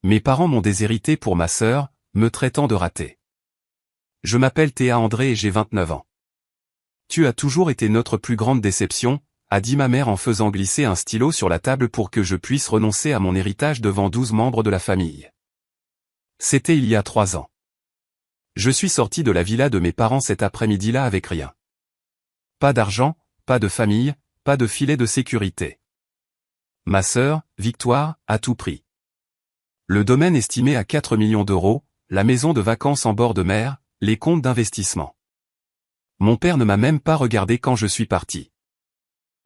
Mes parents m'ont déshérité pour ma sœur, me traitant de raté. Je m'appelle Théa André et j'ai 29 ans. Tu as toujours été notre plus grande déception, a dit ma mère en faisant glisser un stylo sur la table pour que je puisse renoncer à mon héritage devant 12 membres de la famille. C'était il y a 3 ans. Je suis sorti de la villa de mes parents cet après-midi-là avec rien. Pas d'argent, pas de famille, pas de filet de sécurité. Ma sœur, Victoire, a tout pris. Le domaine estimé à 4 millions d'euros, la maison de vacances en bord de mer, les comptes d'investissement. Mon père ne m'a même pas regardé quand je suis parti.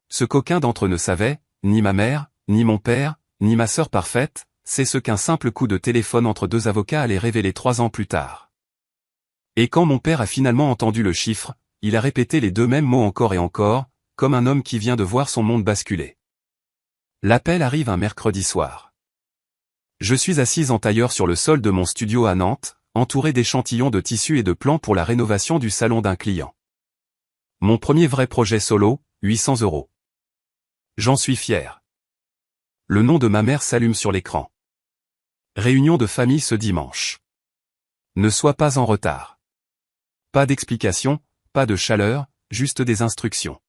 Ce qu'aucun d'entre eux ne savait, ni ma mère, ni mon père, ni ma sœur parfaite, c'est ce qu'un simple coup de téléphone entre 2 avocats allait révéler 3 ans plus tard. Et quand mon père a finalement entendu le chiffre, il a répété les 2 mêmes mots encore et encore, comme un homme qui vient de voir son monde basculer. L'appel arrive un mercredi soir. Je suis assise en tailleur sur le sol de mon studio à Nantes, entouré d'échantillons de tissus et de plans pour la rénovation du salon d'un client. Mon premier vrai projet solo, 800 €. J'en suis fier. Le nom de ma mère s'allume sur l'écran. Réunion de famille ce dimanche. Ne sois pas en retard. Pas d'explication, pas de chaleur, juste des instructions.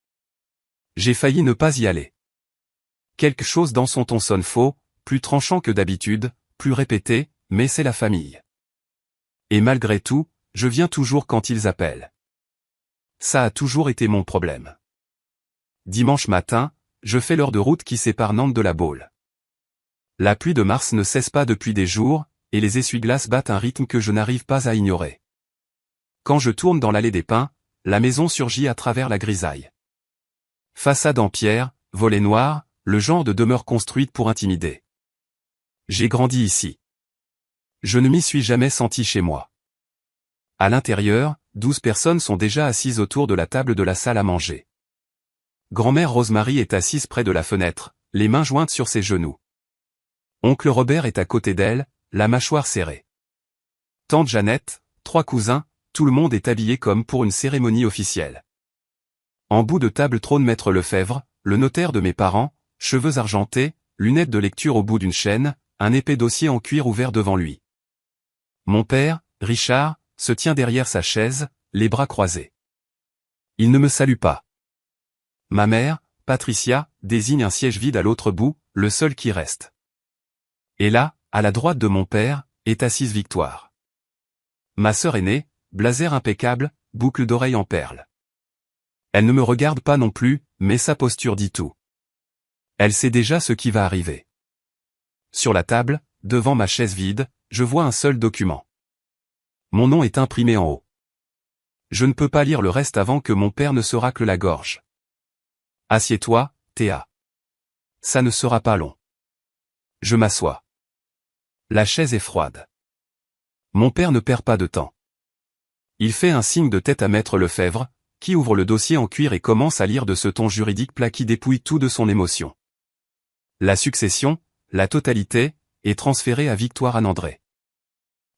J'ai failli ne pas y aller. Quelque chose dans son ton sonne faux, plus tranchant que d'habitude, plus répété, mais c'est la famille. Et malgré tout, je viens toujours quand ils appellent. Ça a toujours été mon problème. Dimanche matin, je fais l'heure de route qui sépare Nantes de La Baule. La pluie de mars ne cesse pas depuis des jours, et les essuie-glaces battent un rythme que je n'arrive pas à ignorer. Quand je tourne dans l'allée des Pins, la maison surgit à travers la grisaille. Façade en pierre, volets noirs, le genre de demeure construite pour intimider. J'ai grandi ici. Je ne m'y suis jamais senti chez moi. À l'intérieur, 12 personnes sont déjà assises autour de la table de la salle à manger. Grand-mère Rosemary est assise près de la fenêtre, les mains jointes sur ses genoux. Oncle Robert est à côté d'elle, la mâchoire serrée. Tante Jeannette, 3 cousins, tout le monde est habillé comme pour une cérémonie officielle. En bout de table trône Maître Lefebvre, le notaire de mes parents, cheveux argentés, lunettes de lecture au bout d'une chaîne, un épais dossier en cuir ouvert devant lui. Mon père, Richard, se tient derrière sa chaise, les bras croisés. Il ne me salue pas. Ma mère, Patricia, désigne un siège vide à l'autre bout, le seul qui reste. Et là, à la droite de mon père, est assise Victoire. Ma sœur aînée, blazer impeccable, boucle d'oreille en perles. Elle ne me regarde pas non plus, mais sa posture dit tout. Elle sait déjà ce qui va arriver. Sur la table, devant ma chaise vide, je vois un seul document. Mon nom est imprimé en haut. Je ne peux pas lire le reste avant que mon père ne se racle la gorge. Assieds-toi, Théa. Ça ne sera pas long. Je m'assois. La chaise est froide. Mon père ne perd pas de temps. Il fait un signe de tête à Maître Lefebvre, qui ouvre le dossier en cuir et commence à lire de ce ton juridique plat qui dépouille tout de son émotion. La succession, la totalité, est transférée à Victoire André.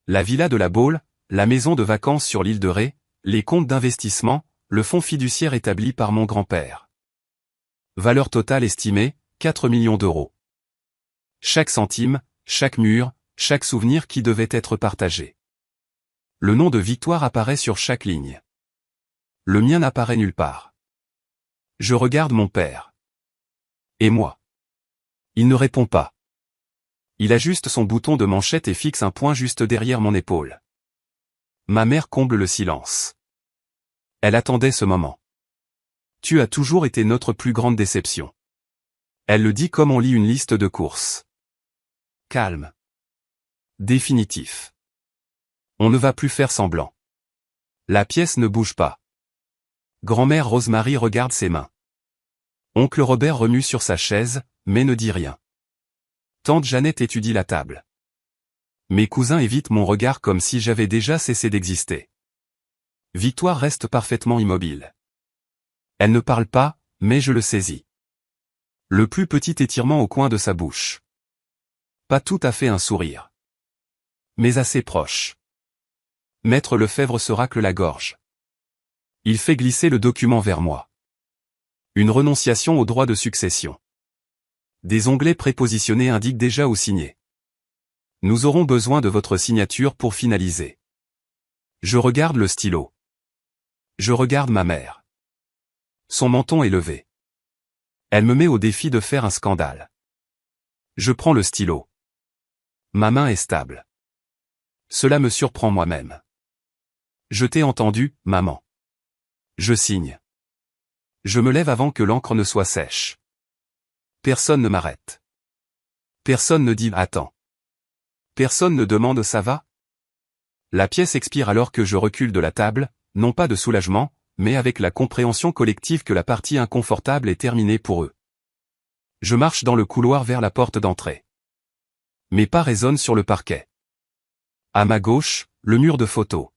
La villa de La Baule, la maison de vacances sur l'île de Ré, les comptes d'investissement, le fonds fiduciaire établi par mon grand-père. Valeur totale estimée, 4 millions d'euros. Chaque centime, chaque mur, chaque souvenir qui devait être partagé. Le nom de Victoire apparaît sur chaque ligne. Le mien n'apparaît nulle part. Je regarde mon père. Et moi? Il ne répond pas. Il ajuste son bouton de manchette et fixe un point juste derrière mon épaule. Ma mère comble le silence. Elle attendait ce moment. Tu as toujours été notre plus grande déception. Elle le dit comme on lit une liste de courses. Calme. Définitif. On ne va plus faire semblant. La pièce ne bouge pas. Grand-mère Rosemary regarde ses mains. Oncle Robert remue sur sa chaise, mais ne dit rien. Tante Jeannette étudie la table. Mes cousins évitent mon regard comme si j'avais déjà cessé d'exister. Victoire reste parfaitement immobile. Elle ne parle pas, mais je le saisis. Le plus petit étirement au coin de sa bouche. Pas tout à fait un sourire. Mais assez proche. Maître Lefebvre se racle la gorge. Il fait glisser le document vers moi. Une renonciation au droit de succession. Des onglets prépositionnés indiquent déjà où signer. Nous aurons besoin de votre signature pour finaliser. Je regarde le stylo. Je regarde ma mère. Son menton est levé. Elle me met au défi de faire un scandale. Je prends le stylo. Ma main est stable. Cela me surprend moi-même. Je t'ai entendu, maman. Je signe. Je me lève avant que l'encre ne soit sèche. Personne ne m'arrête. Personne ne dit « Attends ». Personne ne demande « Ça va ?» La pièce expire alors que je recule de la table, non pas de soulagement, mais avec la compréhension collective que la partie inconfortable est terminée pour eux. Je marche dans le couloir vers la porte d'entrée. Mes pas résonnent sur le parquet. À ma gauche, le mur de photos.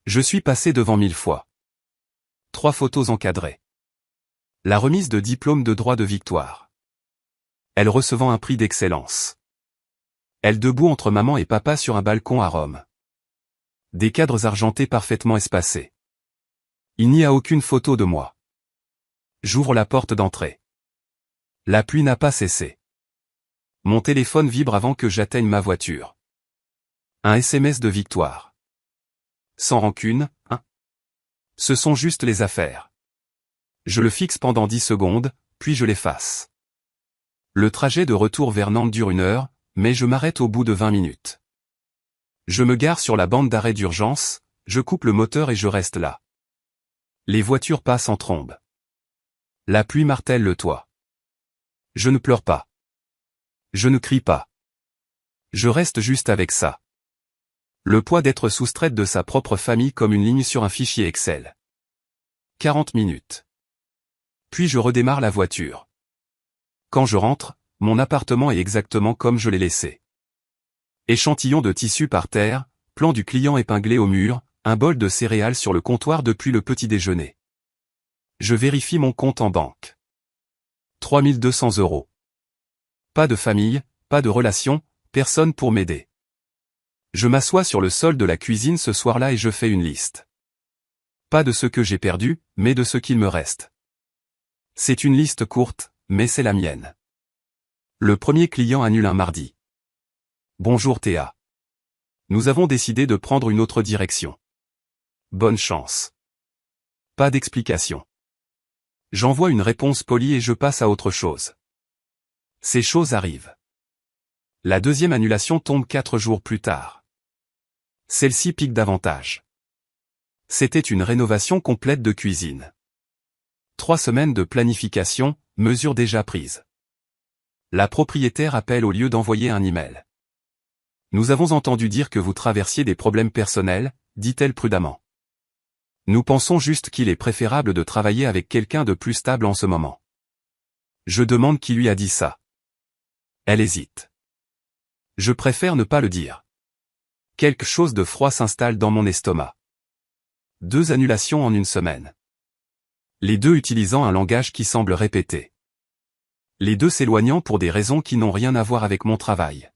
Je suis passé devant 1000 fois. 3 photos encadrées. La remise de diplôme de droit de Victoire. Elle recevant un prix d'excellence. Elle debout entre maman et papa sur un balcon à Rome. Des cadres argentés parfaitement espacés. Il n'y a aucune photo de moi. J'ouvre la porte d'entrée. La pluie n'a pas cessé. Mon téléphone vibre avant que j'atteigne ma voiture. Un SMS de Victoire. Sans rancune, hein? Ce sont juste les affaires. Je le fixe pendant 10 secondes, puis je l'efface. Le trajet de retour vers Nantes dure 1 heure, mais je m'arrête au bout de 20 minutes. Je me gare sur la bande d'arrêt d'urgence, je coupe le moteur et je reste là. Les voitures passent en trombe. La pluie martèle le toit. Je ne pleure pas. Je ne crie pas. Je reste juste avec ça. Le poids d'être soustraite de sa propre famille comme une ligne sur un fichier Excel. 40 minutes. Puis je redémarre la voiture. Quand je rentre, mon appartement est exactement comme je l'ai laissé. Échantillon de tissu par terre, plan du client épinglé au mur, un bol de céréales sur le comptoir depuis le petit déjeuner. Je vérifie mon compte en banque. 3200 €. Pas de famille, pas de relation, personne pour m'aider. Je m'assois sur le sol de la cuisine ce soir-là et je fais une liste. Pas de ce que j'ai perdu, mais de ce qu'il me reste. C'est une liste courte, mais c'est la mienne. Le premier client annule un mardi. Bonjour Théa. Nous avons décidé de prendre une autre direction. Bonne chance. Pas d'explication. J'envoie une réponse polie et je passe à autre chose. Ces choses arrivent. La deuxième annulation tombe 4 jours plus tard. Celle-ci pique davantage. C'était une rénovation complète de cuisine. 3 semaines de planification, mesures déjà prises. La propriétaire appelle au lieu d'envoyer un email. Nous avons entendu dire que vous traversiez des problèmes personnels, dit-elle prudemment. Nous pensons juste qu'il est préférable de travailler avec quelqu'un de plus stable en ce moment. Je demande qui lui a dit ça. Elle hésite. Je préfère ne pas le dire. Quelque chose de froid s'installe dans mon estomac. 2 annulations en 1 semaine. Les 2 utilisant un langage qui semble répété. Les 2 s'éloignant pour des raisons qui n'ont rien à voir avec mon travail.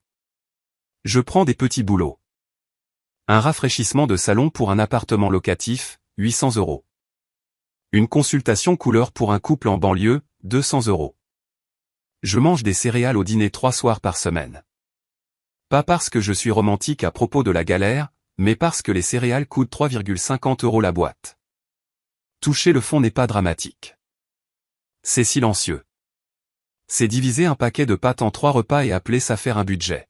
Je prends des petits boulots. Un rafraîchissement de salon pour un appartement locatif, 800 €. Une consultation couleur pour un couple en banlieue, 200 €. Je mange des céréales au dîner 3 soirs par semaine. Pas parce que je suis romantique à propos de la galère, mais parce que les céréales coûtent 3,50 € la boîte. Toucher le fond n'est pas dramatique. C'est silencieux. C'est diviser un paquet de pâtes en 3 repas et appeler ça faire un budget.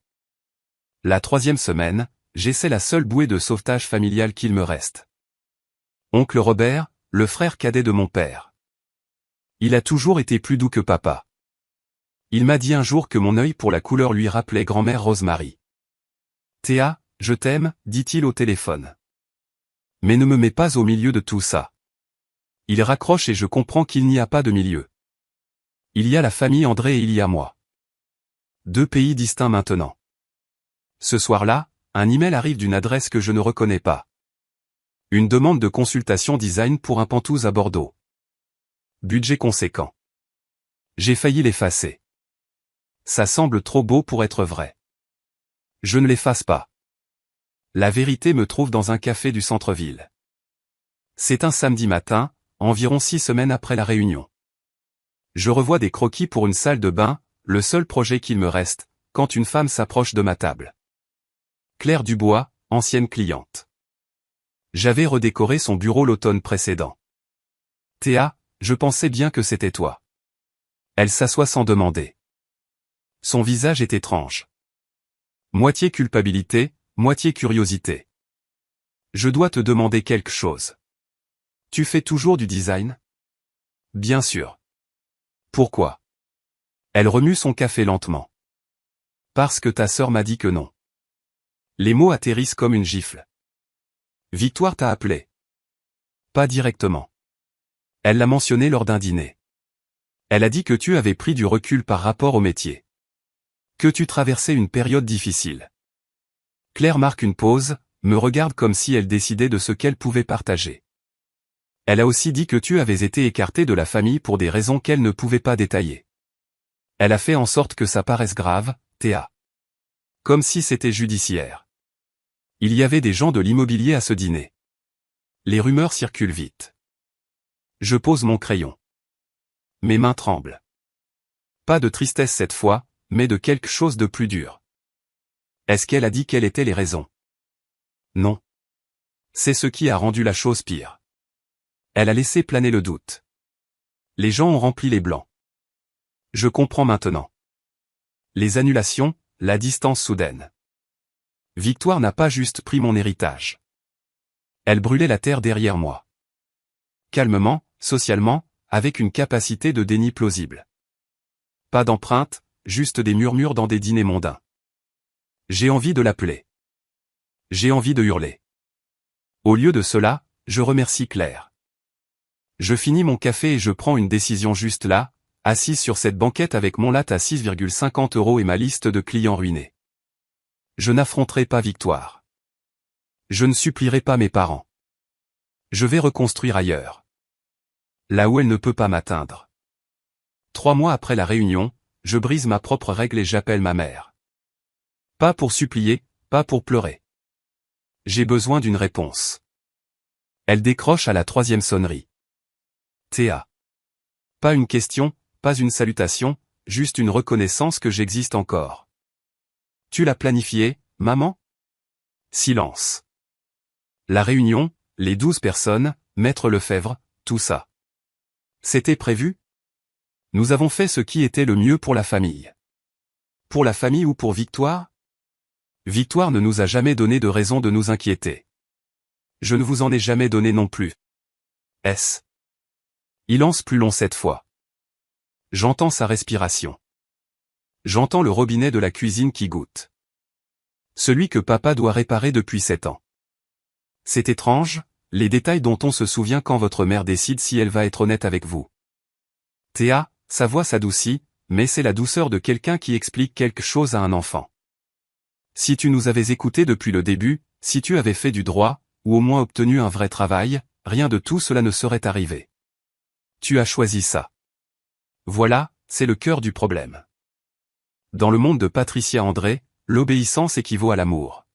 La 3e semaine, j'essaie la seule bouée de sauvetage familiale qu'il me reste. Oncle Robert, le frère cadet de mon père. Il a toujours été plus doux que papa. Il m'a dit un jour que mon œil pour la couleur lui rappelait grand-mère Rosemary. Théa, je t'aime, dit-il au téléphone. Mais ne me mets pas au milieu de tout ça. Il raccroche et je comprends qu'il n'y a pas de milieu. Il y a la famille André et il y a moi. 2 pays distincts maintenant. Ce soir-là, un email arrive d'une adresse que je ne reconnais pas. Une demande de consultation design pour un pantouse à Bordeaux. Budget conséquent. J'ai failli l'effacer. Ça semble trop beau pour être vrai. Je ne l'efface pas. La vérité me trouve dans un café du centre-ville. C'est un samedi matin, environ 6 semaines après la réunion. Je revois des croquis pour une salle de bain, le seul projet qu'il me reste, quand une femme s'approche de ma table. Claire Dubois, ancienne cliente. J'avais redécoré son bureau l'automne précédent. Théa, je pensais bien que c'était toi. Elle s'assoit sans demander. Son visage est étrange. Moitié culpabilité, moitié curiosité. Je dois te demander quelque chose. Tu fais toujours du design? Bien sûr. Pourquoi? Elle remue son café lentement. Parce que ta sœur m'a dit que non. Les mots atterrissent comme une gifle. Victoire t'a appelé. Pas directement. Elle l'a mentionné lors d'un dîner. Elle a dit que tu avais pris du recul par rapport au métier. Que tu traversais une période difficile. Claire marque une pause, me regarde comme si elle décidait de ce qu'elle pouvait partager. Elle a aussi dit que tu avais été écartée de la famille pour des raisons qu'elle ne pouvait pas détailler. Elle a fait en sorte que ça paraisse grave, Théa. Comme si c'était judiciaire. Il y avait des gens de l'immobilier à ce dîner. Les rumeurs circulent vite. Je pose mon crayon. Mes mains tremblent. Pas de tristesse cette fois, mais de quelque chose de plus dur. Est-ce qu'elle a dit quelles étaient les raisons? Non. C'est ce qui a rendu la chose pire. Elle a laissé planer le doute. Les gens ont rempli les blancs. Je comprends maintenant. Les annulations, la distance soudaine. Victoire n'a pas juste pris mon héritage. Elle brûlait la terre derrière moi. Calmement, socialement, avec une capacité de déni plausible. Pas d'empreinte, juste des murmures dans des dîners mondains. J'ai envie de l'appeler. J'ai envie de hurler. Au lieu de cela, je remercie Claire. Je finis mon café et je prends une décision juste là, assise sur cette banquette avec mon latte à 6,50 € et ma liste de clients ruinés. Je n'affronterai pas Victoire. Je ne supplierai pas mes parents. Je vais reconstruire ailleurs. Là où elle ne peut pas m'atteindre. 3 mois après la réunion, je brise ma propre règle et j'appelle ma mère. Pas pour supplier, pas pour pleurer. J'ai besoin d'une réponse. Elle décroche à la 3e sonnerie. Théa. Pas une question, pas une salutation, juste une reconnaissance que j'existe encore. Tu l'as planifié, maman? Silence. La réunion, les 12 personnes, Maître Lefebvre, tout ça. C'était prévu? Nous avons fait ce qui était le mieux pour la famille. Pour la famille ou pour Victoire? Victoire ne nous a jamais donné de raison de nous inquiéter. Je ne vous en ai jamais donné non plus. S. Il lance plus long cette fois. J'entends sa respiration. J'entends le robinet de la cuisine qui goutte. Celui que papa doit réparer depuis 7 ans. C'est étrange, les détails dont on se souvient quand votre mère décide si elle va être honnête avec vous. Théa, sa voix s'adoucit, mais c'est la douceur de quelqu'un qui explique quelque chose à un enfant. Si tu nous avais écoutés depuis le début, si tu avais fait du droit, ou au moins obtenu un vrai travail, rien de tout cela ne serait arrivé. Tu as choisi ça. Voilà, c'est le cœur du problème. Dans le monde de Patricia André, l'obéissance équivaut à l'amour.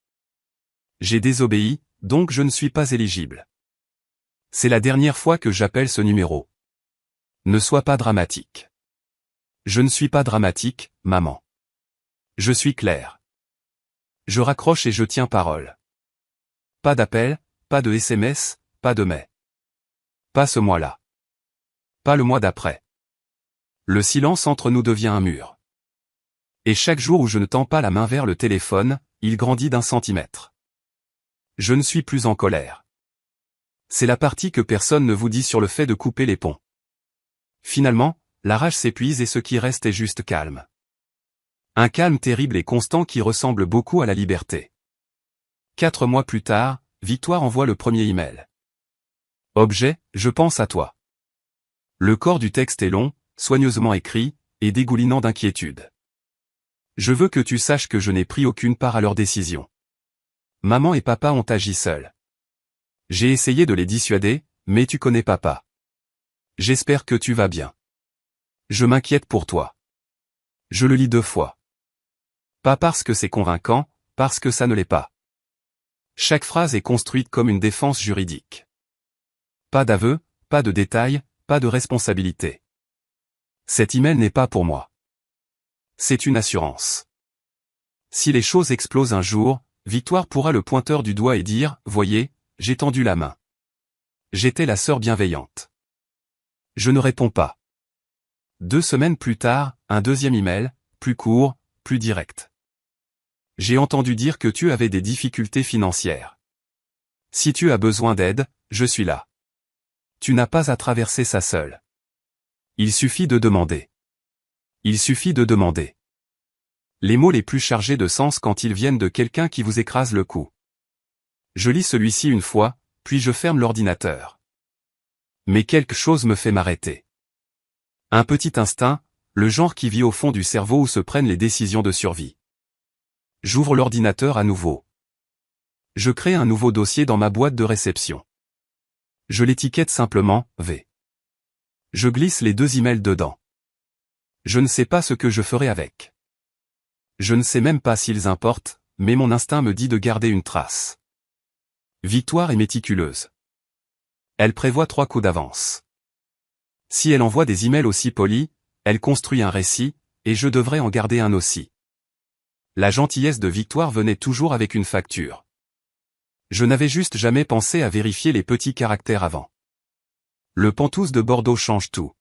J'ai désobéi, donc je ne suis pas éligible. C'est la dernière fois que j'appelle ce numéro. Ne sois pas dramatique. Je ne suis pas dramatique, maman. Je suis clair. Je raccroche et je tiens parole. Pas d'appel, pas de SMS, pas de mais. Pas ce mois-là. Pas le mois d'après. Le silence entre nous devient un mur. Et chaque jour où je ne tends pas la main vers le téléphone, il grandit d'1 centimètre. Je ne suis plus en colère. C'est la partie que personne ne vous dit sur le fait de couper les ponts. Finalement, la rage s'épuise et ce qui reste est juste calme. Un calme terrible et constant qui ressemble beaucoup à la liberté. 4 mois plus tard, Victoire envoie le premier email. Objet, je pense à toi. Le corps du texte est long, soigneusement écrit, et dégoulinant d'inquiétude. Je veux que tu saches que je n'ai pris aucune part à leur décision. Maman et papa ont agi seuls. J'ai essayé de les dissuader, mais tu connais papa. J'espère que tu vas bien. Je m'inquiète pour toi. Je le lis 2 fois. Pas parce que c'est convaincant, parce que ça ne l'est pas. Chaque phrase est construite comme une défense juridique. Pas d'aveu, pas de détails, pas de responsabilité. Cet email n'est pas pour moi. C'est une assurance. Si les choses explosent un jour, Victoire pourra le pointeur du doigt et dire « Voyez, j'ai tendu la main. J'étais la sœur bienveillante. » Je ne réponds pas. 2 semaines plus tard, un deuxième email, plus court, plus direct. J'ai entendu dire que tu avais des difficultés financières. Si tu as besoin d'aide, je suis là. Tu n'as pas à traverser ça seul. Il suffit de demander. Il suffit de demander. Les mots les plus chargés de sens quand ils viennent de quelqu'un qui vous écrase le cou. Je lis celui-ci une fois, puis je ferme l'ordinateur. Mais quelque chose me fait m'arrêter. Un petit instinct, le genre qui vit au fond du cerveau où se prennent les décisions de survie. J'ouvre l'ordinateur à nouveau. Je crée un nouveau dossier dans ma boîte de réception. Je l'étiquette simplement « V ». Je glisse les 2 emails dedans. Je ne sais pas ce que je ferai avec. Je ne sais même pas s'ils importent, mais mon instinct me dit de garder une trace. Victoire est méticuleuse. Elle prévoit 3 coups d'avance. Si elle envoie des emails aussi polis, elle construit un récit, et je devrais en garder un aussi. La gentillesse de Victoire venait toujours avec une facture. Je n'avais juste jamais pensé à vérifier les petits caractères avant. Le pantouse de Bordeaux change tout.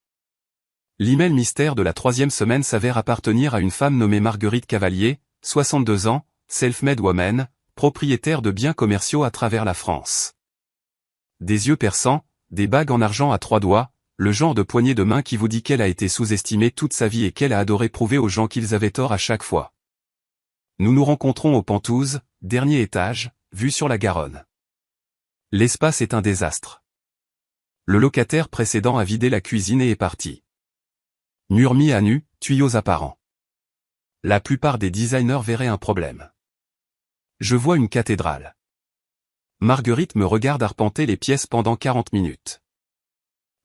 L'email mystère de la 3e semaine s'avère appartenir à une femme nommée Marguerite Cavalier, 62 ans, self-made woman, propriétaire de biens commerciaux à travers la France. Des yeux perçants, des bagues en argent à 3 doigts, le genre de poignée de main qui vous dit qu'elle a été sous-estimée toute sa vie et qu'elle a adoré prouver aux gens qu'ils avaient tort à chaque fois. Nous nous rencontrons au Pantouse, dernier étage, vue sur la Garonne. L'espace est un désastre. Le locataire précédent a vidé la cuisine et est parti. Murs mis à nu, tuyaux apparents. La plupart des designers verraient un problème. Je vois une cathédrale. Marguerite me regarde arpenter les pièces pendant 40 minutes.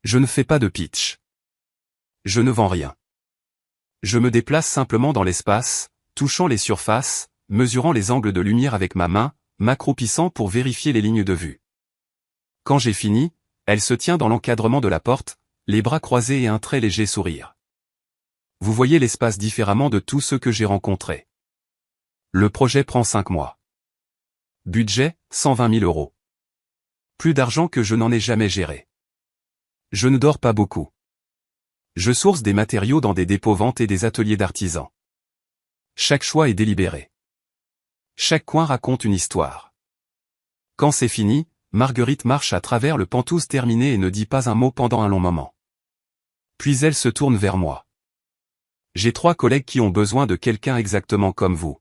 Je ne fais pas de pitch. Je ne vends rien. Je me déplace simplement dans l'espace, touchant les surfaces, mesurant les angles de lumière avec ma main, m'accroupissant pour vérifier les lignes de vue. Quand j'ai fini, elle se tient dans l'encadrement de la porte, les bras croisés et un très léger sourire. Vous voyez l'espace différemment de tous ceux que j'ai rencontrés. Le projet prend 5 mois. Budget, 120 000 €. Plus d'argent que je n'en ai jamais géré. Je ne dors pas beaucoup. Je source des matériaux dans des dépôts-ventes et des ateliers d'artisans. Chaque choix est délibéré. Chaque coin raconte une histoire. Quand c'est fini, Marguerite marche à travers le Pantouse terminé et ne dit pas un mot pendant un long moment. Puis elle se tourne vers moi. J'ai 3 collègues qui ont besoin de quelqu'un exactement comme vous.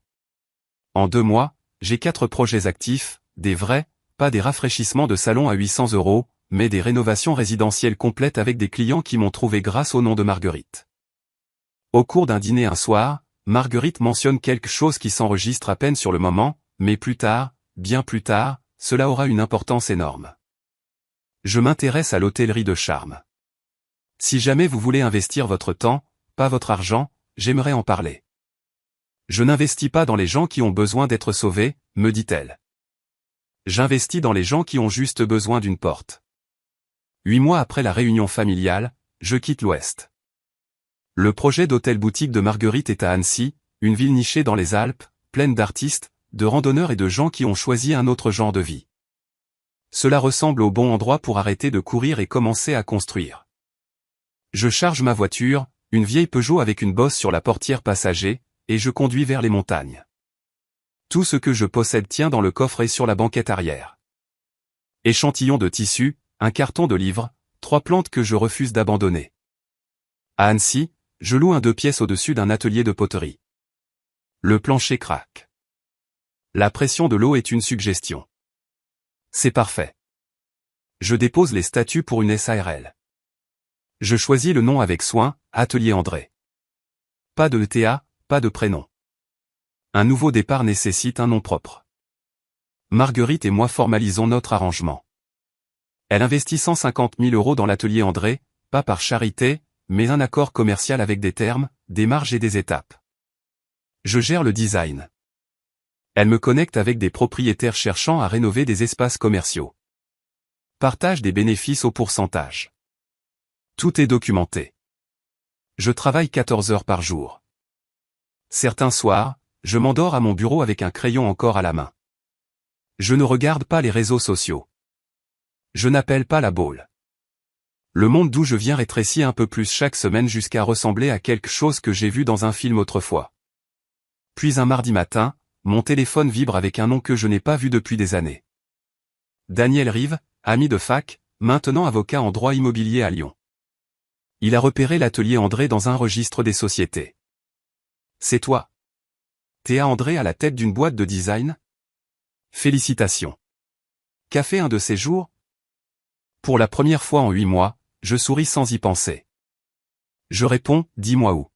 En 2 mois, j'ai 4 projets actifs, des vrais, pas des rafraîchissements de salon à 800 €, mais des rénovations résidentielles complètes avec des clients qui m'ont trouvé grâce au nom de Marguerite. Au cours d'un dîner un soir, Marguerite mentionne quelque chose qui s'enregistre à peine sur le moment, mais plus tard, bien plus tard, cela aura une importance énorme. Je m'intéresse à l'hôtellerie de charme. Si jamais vous voulez investir votre temps, pas votre argent, j'aimerais en parler. Je n'investis pas dans les gens qui ont besoin d'être sauvés, me dit-elle. J'investis dans les gens qui ont juste besoin d'une porte. 8 mois après la réunion familiale, je quitte l'Ouest. Le projet d'hôtel-boutique de Marguerite est à Annecy, une ville nichée dans les Alpes, pleine d'artistes, de randonneurs et de gens qui ont choisi un autre genre de vie. Cela ressemble au bon endroit pour arrêter de courir et commencer à construire. Je charge ma voiture, une vieille Peugeot avec une bosse sur la portière passager, et je conduis vers les montagnes. Tout ce que je possède tient dans le coffre et sur la banquette arrière. Échantillon de tissu, un carton de livres, 3 plantes que je refuse d'abandonner. À Annecy, je loue un 2 pièces au-dessus d'un atelier de poterie. Le plancher craque. La pression de l'eau est une suggestion. C'est parfait. Je dépose les statuts pour une SARL. Je choisis le nom avec soin, Atelier André. Pas de ETA, pas de prénom. Un nouveau départ nécessite un nom propre. Marguerite et moi formalisons notre arrangement. Elle investit 150 000 € dans l'atelier André, pas par charité, mais un accord commercial avec des termes, des marges et des étapes. Je gère le design. Elle me connecte avec des propriétaires cherchant à rénover des espaces commerciaux. Partage des bénéfices au pourcentage. Tout est documenté. Je travaille 14 heures par jour. Certains soirs, je m'endors à mon bureau avec un crayon encore à la main. Je ne regarde pas les réseaux sociaux. Je n'appelle pas la boule. Le monde d'où je viens rétrécit un peu plus chaque semaine jusqu'à ressembler à quelque chose que j'ai vu dans un film autrefois. Puis un mardi matin, mon téléphone vibre avec un nom que je n'ai pas vu depuis des années. Daniel Rive, ami de fac, maintenant avocat en droit immobilier à Lyon. Il a repéré l'atelier André dans un registre des sociétés. C'est toi. Théa André à la tête d'une boîte de design? Félicitations. Qu'a fait un de ces jours? Pour la première fois en 8 mois, je souris sans y penser. Je réponds, dis-moi où.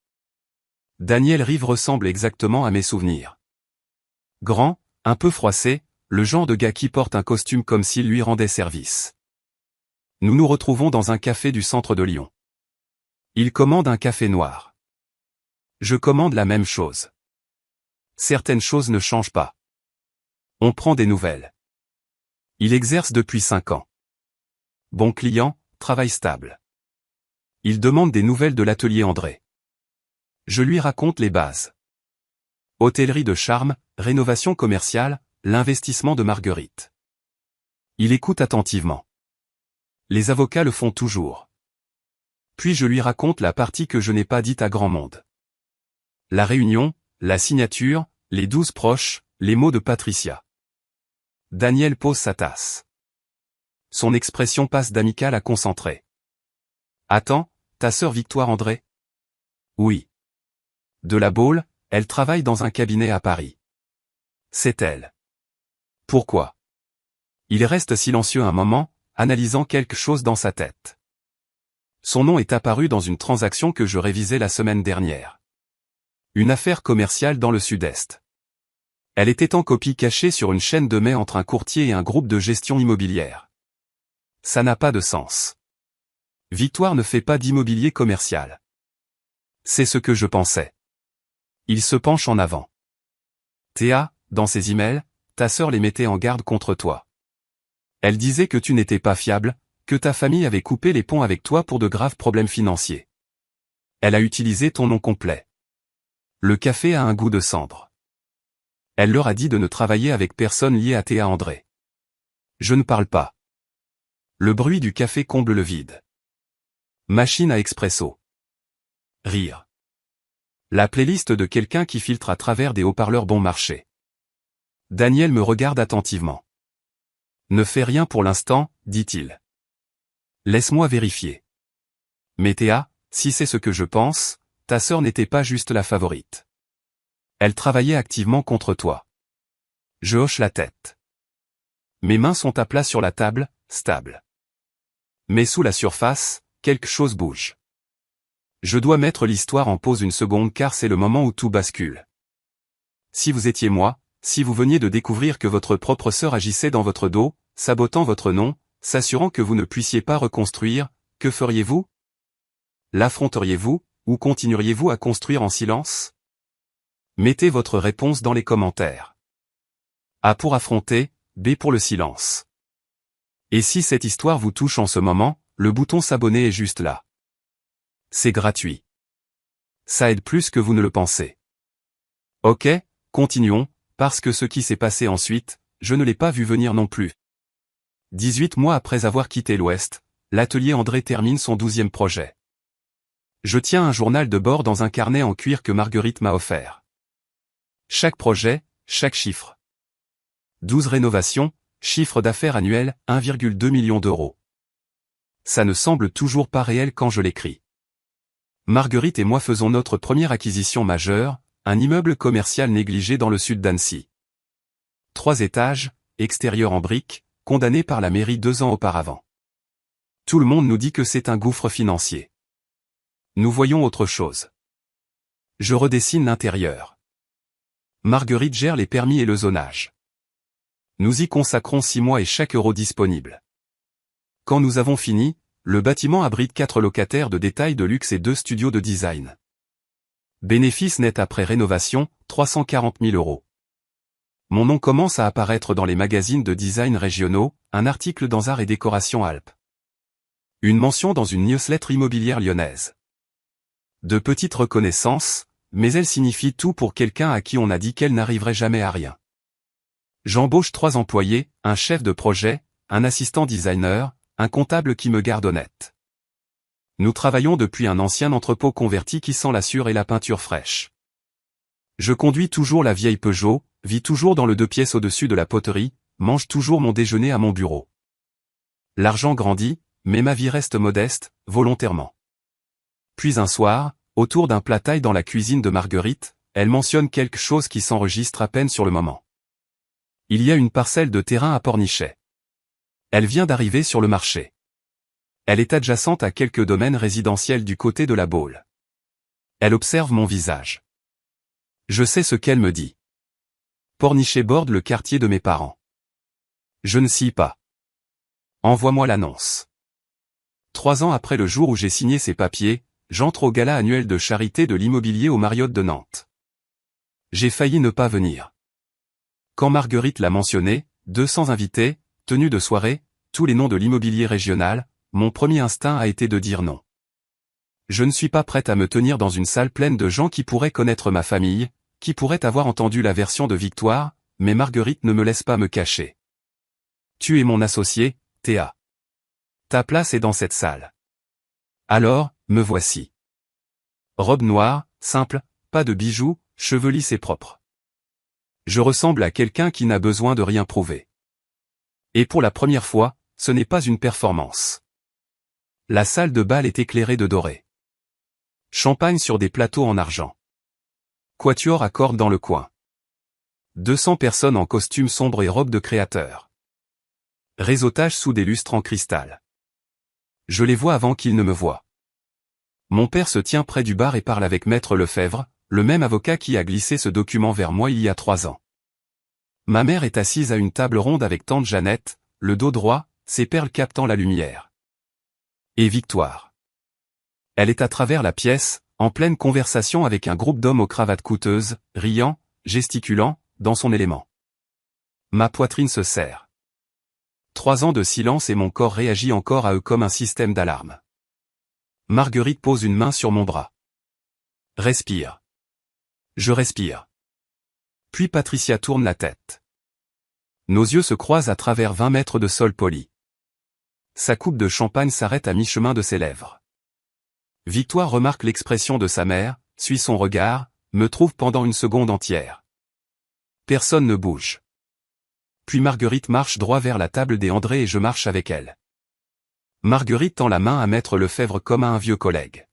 Daniel Rive ressemble exactement à mes souvenirs. Grand, un peu froissé, le genre de gars qui porte un costume comme s'il lui rendait service. Nous nous retrouvons dans un café du centre de Lyon. Il commande un café noir. Je commande la même chose. Certaines choses ne changent pas. On prend des nouvelles. Il exerce depuis 5 ans. Bon client, travail stable. Il demande des nouvelles de l'atelier André. Je lui raconte les bases. Hôtellerie de charme, rénovation commerciale, l'investissement de Marguerite. Il écoute attentivement. Les avocats le font toujours. Puis je lui raconte la partie que je n'ai pas dite à grand monde. La réunion, la signature, les 12 proches, les mots de Patricia. Daniel pose sa tasse. Son expression passe d'amicale à concentrée. Attends, ta sœur Victoire André? Oui. De la Baule, elle travaille dans un cabinet à Paris. C'est elle. Pourquoi? Il reste silencieux un moment, analysant quelque chose dans sa tête. Son nom est apparu dans une transaction que je révisais la semaine dernière. Une affaire commerciale dans le Sud-Est. Elle était en copie cachée sur une chaîne de mai entre un courtier et un groupe de gestion immobilière. Ça n'a pas de sens. Victoire ne fait pas d'immobilier commercial. C'est ce que je pensais. Il se penche en avant. Théa, dans ses emails, ta sœur les mettait en garde contre toi. Elle disait que tu n'étais pas fiable, que ta famille avait coupé les ponts avec toi pour de graves problèmes financiers. Elle a utilisé ton nom complet. Le café a un goût de cendre. Elle leur a dit de ne travailler avec personne lié à Théa André. Je ne parle pas. Le bruit du café comble le vide. Machine à expresso. Rire. La playlist de quelqu'un qui filtre à travers des haut-parleurs bon marché. Daniel me regarde attentivement. Ne fais rien pour l'instant, dit-il. Laisse-moi vérifier. Mais Théa, si c'est ce que je pense, ta sœur n'était pas juste la favorite. Elle travaillait activement contre toi. Je hoche la tête. Mes mains sont à plat sur la table, stable. Mais sous la surface, quelque chose bouge. Je dois mettre l'histoire en pause une seconde car c'est le moment où tout bascule. Si vous étiez moi, si vous veniez de découvrir que votre propre sœur agissait dans votre dos, sabotant votre nom, s'assurant que vous ne puissiez pas reconstruire, que feriez-vous? L'affronteriez-vous, ou continueriez-vous à construire en silence? Mettez votre réponse dans les commentaires. A pour affronter, B pour le silence. Et si cette histoire vous touche en ce moment, le bouton s'abonner est juste là. C'est gratuit. Ça aide plus que vous ne le pensez. Ok, continuons, parce que ce qui s'est passé ensuite, je ne l'ai pas vu venir non plus. 18 mois après avoir quitté l'Ouest, l'atelier André termine son 12e projet. Je tiens un journal de bord dans un carnet en cuir que Marguerite m'a offert. Chaque projet, chaque chiffre. 12 rénovations, chiffre d'affaires annuel, 1,2 million d'euros. Ça ne semble toujours pas réel quand je l'écris. Marguerite et moi faisons notre première acquisition majeure, un immeuble commercial négligé dans le sud d'Annecy. 3 étages, extérieur en briques, condamné par la mairie 2 ans auparavant. Tout le monde nous dit que c'est un gouffre financier. Nous voyons autre chose. Je redessine l'intérieur. Marguerite gère les permis et le zonage. Nous y consacrons 6 mois et chaque euro disponible. Quand nous avons fini, le bâtiment abrite 4 locataires de détail de luxe et 2 studios de design. Bénéfice net après rénovation, 340 000 euros. Mon nom commence à apparaître dans les magazines de design régionaux, un article dans Art et Décoration Alpes. Une mention dans une newsletter immobilière lyonnaise. De petites reconnaissances, mais elle signifie tout pour quelqu'un à qui on a dit qu'elle n'arriverait jamais à rien. J'embauche 3 employés, un chef de projet, un assistant designer, un comptable qui me garde honnête. Nous travaillons depuis un ancien entrepôt converti qui sent la sûre et la peinture fraîche. Je conduis toujours la vieille Peugeot, vis toujours dans le 2 pièces au-dessus de la poterie, mange toujours mon déjeuner à mon bureau. L'argent grandit, mais ma vie reste modeste, volontairement. Puis un soir, autour d'un plat thaï dans la cuisine de Marguerite, elle mentionne quelque chose qui s'enregistre à peine sur le moment. Il y a une parcelle de terrain à Pornichet. Elle vient d'arriver sur le marché. Elle est adjacente à quelques domaines résidentiels du côté de la Baule. Elle observe mon visage. Je sais ce qu'elle me dit. Pornichet borde le quartier de mes parents. Je ne scie pas. Envoie-moi l'annonce. 3 ans après le jour où j'ai signé ces papiers, j'entre au gala annuel de charité de l'immobilier au Marriott de Nantes. J'ai failli ne pas venir. Quand Marguerite l'a mentionné, 200 invités, tenue de soirée, tous les noms de l'immobilier régional, mon premier instinct a été de dire non. Je ne suis pas prête à me tenir dans une salle pleine de gens qui pourraient connaître ma famille, qui pourraient avoir entendu la version de Victoire, mais Marguerite ne me laisse pas me cacher. Tu es mon associé, Théa. Ta place est dans cette salle. Alors, me voici. Robe noire, simple, pas de bijoux, cheveux lisses et propres. Je ressemble à quelqu'un qui n'a besoin de rien prouver. Et pour la première fois, ce n'est pas une performance. La salle de bal est éclairée de doré. Champagne sur des plateaux en argent. Quatuor à cordes dans le coin. 200 personnes en costume sombre et robe de créateur. Réseautage sous des lustres en cristal. Je les vois avant qu'ils ne me voient. Mon père se tient près du bar et parle avec Maître Lefebvre, le même avocat qui a glissé ce document vers moi il y a 3 ans. Ma mère est assise à une table ronde avec tante Jeannette, le dos droit, ses perles captant la lumière. Et Victoire. Elle est à travers la pièce, en pleine conversation avec un groupe d'hommes aux cravates coûteuses, riant, gesticulant, dans son élément. Ma poitrine se serre. 3 ans de silence et mon corps réagit encore à eux comme un système d'alarme. Marguerite pose une main sur mon bras. Respire. Je respire. Puis Patricia tourne la tête. Nos yeux se croisent à travers 20 mètres de sol poli. Sa coupe de champagne s'arrête à mi-chemin de ses lèvres. Victoire remarque l'expression de sa mère, suit son regard, me trouve pendant une seconde entière. Personne ne bouge. Puis Marguerite marche droit vers la table des André et je marche avec elle. Marguerite tend la main à Maître Lefebvre comme à un vieux collègue.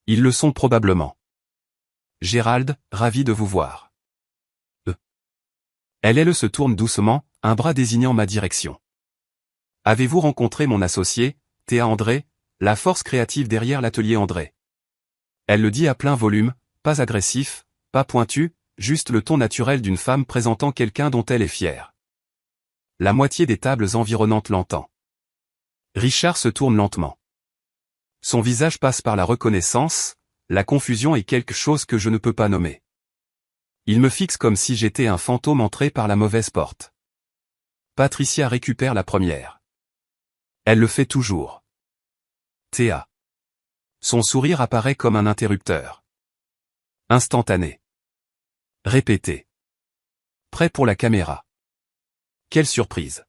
Ils le sont probablement. Gérald, ravi de vous voir. Elle se tourne doucement, un bras désignant ma direction. Avez-vous rencontré mon associé, Théa André, la force créative derrière l'atelier André? Elle le dit à plein volume, pas agressif, pas pointu, juste le ton naturel d'une femme présentant quelqu'un dont elle est fière. La moitié des tables environnantes l'entend. Richard se tourne lentement. Son visage passe par la reconnaissance, la confusion et quelque chose que je ne peux pas nommer. Il me fixe comme si j'étais un fantôme entré par la mauvaise porte. Patricia récupère la première. Elle le fait toujours. Théa. Son sourire apparaît comme un interrupteur. Instantané. Répété. Prêt pour la caméra. Quelle surprise.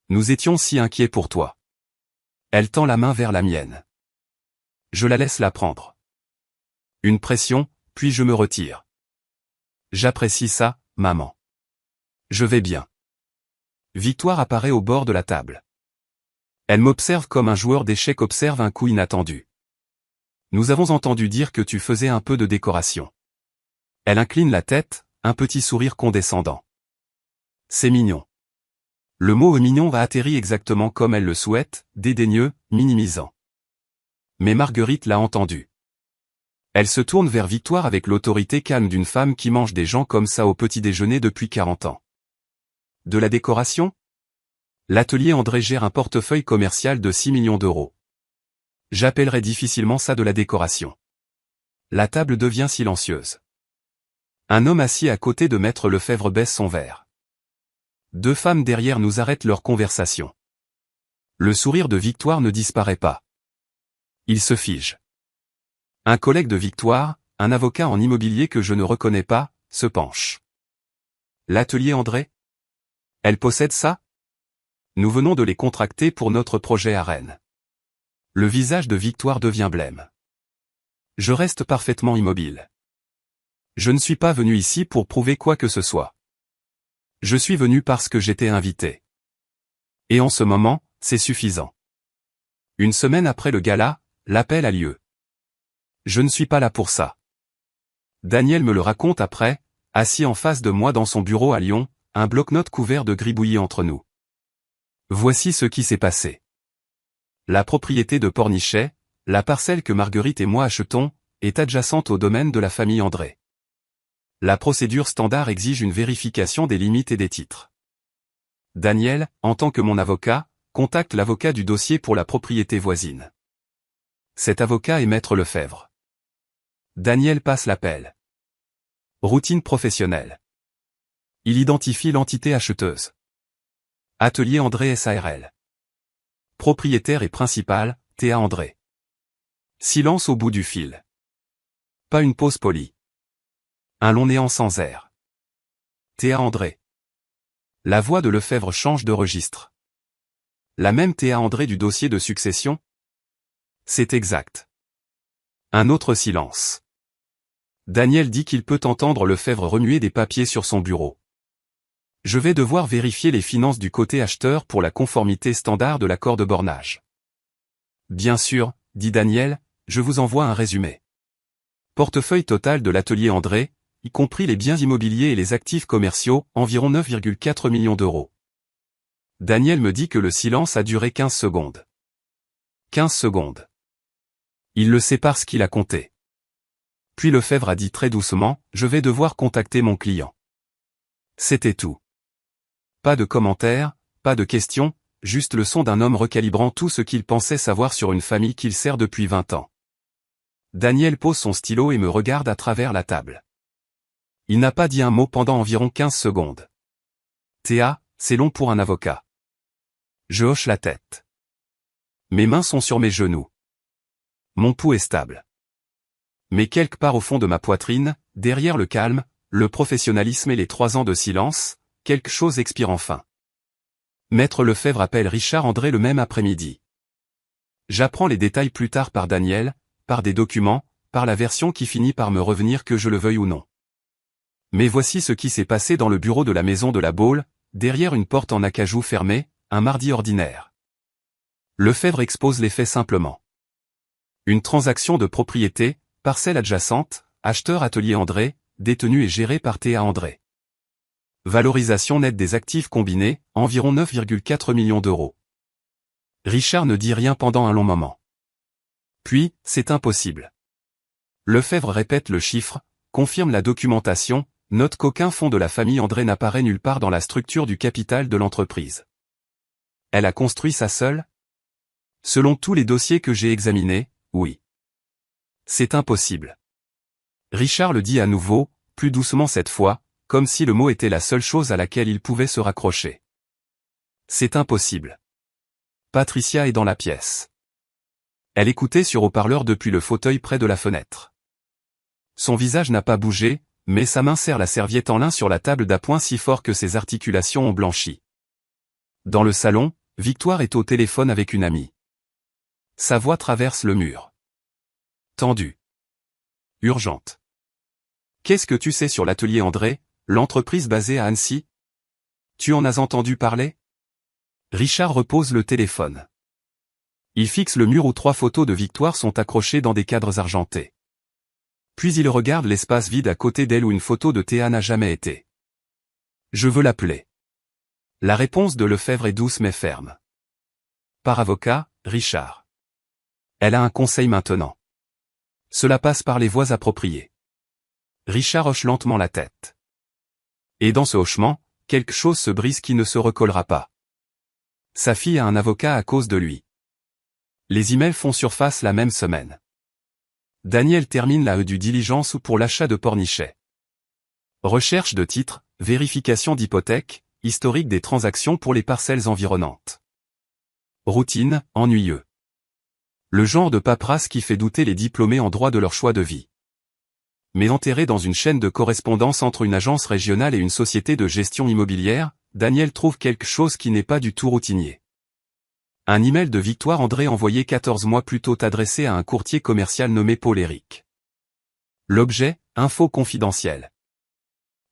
Nous étions si inquiets pour toi. Elle tend la main vers la mienne. Je la laisse la prendre. Une pression, puis je me retire. J'apprécie ça, maman. Je vais bien. Victoire apparaît au bord de la table. Elle m'observe comme un joueur d'échecs observe un coup inattendu. Nous avons entendu dire que tu faisais un peu de décoration. Elle incline la tête, un petit sourire condescendant. C'est mignon. Le mot mignon va atterrir exactement comme elle le souhaite, dédaigneux, minimisant. Mais Marguerite l'a entendu. Elle se tourne vers Victoire avec l'autorité calme d'une femme qui mange des gens comme ça au petit déjeuner depuis 40 ans. De la décoration? L'atelier André gère un portefeuille commercial de 6 millions d'euros. J'appellerais difficilement ça de la décoration. La table devient silencieuse. Un homme assis à côté de Maître Lefebvre baisse son verre. 2 femmes derrière nous arrêtent leur conversation. Le sourire de Victoire ne disparaît pas. Il se fige. Un collègue de Victoire, un avocat en immobilier que je ne reconnais pas, se penche. L'atelier André? Elle possède ça? Nous venons de les contracter pour notre projet à Rennes. Le visage de Victoire devient blême. Je reste parfaitement immobile. Je ne suis pas venu ici pour prouver quoi que ce soit. Je suis venu parce que j'étais invité. Et en ce moment, c'est suffisant. Une semaine après le gala, l'appel a lieu. Je ne suis pas là pour ça. Daniel me le raconte après, assis en face de moi dans son bureau à Lyon, un bloc-notes couvert de gribouillis entre nous. Voici ce qui s'est passé. La propriété de Pornichet, la parcelle que Marguerite et moi achetons, est adjacente au domaine de la famille André. La procédure standard exige une vérification des limites et des titres. Daniel, en tant que mon avocat, contacte l'avocat du dossier pour la propriété voisine. Cet avocat est Maître Lefebvre. Daniel passe l'appel. Routine professionnelle. Il identifie l'entité acheteuse. Atelier André SARL. Propriétaire et principal, Théa André. Silence au bout du fil. Pas une pause polie. Un long néant sans air. Théa André. La voix de Lefebvre change de registre. La même Théa André du dossier de succession? C'est exact. Un autre silence. Daniel dit qu'il peut entendre Lefebvre remuer des papiers sur son bureau. Je vais devoir vérifier les finances du côté acheteur pour la conformité standard de l'accord de bornage. Bien sûr, dit Daniel, je vous envoie un résumé. Portefeuille total de l'atelier André, y compris les biens immobiliers et les actifs commerciaux, environ 9,4 millions d'euros. Daniel me dit que le silence a duré 15 secondes. 15 secondes. Il le sait parce qu'il a compté. Puis Lefebvre a dit très doucement, je vais devoir contacter mon client. C'était tout. Pas de commentaires, pas de questions, juste le son d'un homme recalibrant tout ce qu'il pensait savoir sur une famille qu'il sert depuis 20 ans. Daniel pose son stylo et me regarde à travers la table. Il n'a pas dit un mot pendant environ 15 secondes. Théa, c'est long pour un avocat. Je hoche la tête. Mes mains sont sur mes genoux. Mon pouls est stable. Mais quelque part au fond de ma poitrine, derrière le calme, le professionnalisme et les 3 ans de silence, quelque chose expire enfin. Maître Lefebvre appelle Richard André le même après-midi. J'apprends les détails plus tard par Daniel, par des documents, par la version qui finit par me revenir que je le veuille ou non. Mais voici ce qui s'est passé dans le bureau de la maison de la Baule, derrière une porte en acajou fermée, un mardi ordinaire. Lefebvre expose les faits simplement. Une transaction de propriété, parcelle adjacente, acheteur atelier André, détenu et géré par Théa André. Valorisation nette des actifs combinés, environ 9,4 millions d'euros. Richard ne dit rien pendant un long moment. Puis, c'est impossible. Lefebvre répète le chiffre, confirme la documentation, note qu'aucun fonds de la famille André n'apparaît nulle part dans la structure du capital de l'entreprise. Elle a construit ça seule? Selon tous les dossiers que j'ai examinés, oui. C'est impossible. Richard le dit à nouveau, plus doucement cette fois, comme si le mot était la seule chose à laquelle il pouvait se raccrocher. C'est impossible. Patricia est dans la pièce. Elle écoutait sur haut-parleur depuis le fauteuil près de la fenêtre. Son visage n'a pas bougé, mais sa main serre la serviette en lin sur la table d'appoint si fort que ses articulations ont blanchi. Dans le salon, Victoire est au téléphone avec une amie. Sa voix traverse le mur. Tendue. Urgente. Qu'est-ce que tu sais sur l'atelier André, l'entreprise basée à Annecy? Tu en as entendu parler? Richard repose le téléphone. Il fixe le mur où 3 photos de Victoire sont accrochées dans des cadres argentés. Puis il regarde l'espace vide à côté d'elle où une photo de Théa n'a jamais été. Je veux l'appeler. La réponse de Lefebvre est douce mais ferme. Par avocat, Richard. Elle a un conseil maintenant. Cela passe par les voies appropriées. Richard hoche lentement la tête. Et dans ce hochement, quelque chose se brise qui ne se recollera pas. Sa fille a un avocat à cause de lui. Les emails font surface la même semaine. Daniel termine la due diligence pour l'achat de Pornichet. Recherche de titres, vérification d'hypothèque, historique des transactions pour les parcelles environnantes. Routine, ennuyeux. Le genre de paperasse qui fait douter les diplômés en droit de leur choix de vie. Mais enterré dans une chaîne de correspondance entre une agence régionale et une société de gestion immobilière, Daniel trouve quelque chose qui n'est pas du tout routinier. Un email de Victoire André envoyé 14 mois plus tôt adressé à un courtier commercial nommé Paul Éric. L'objet, info confidentielle.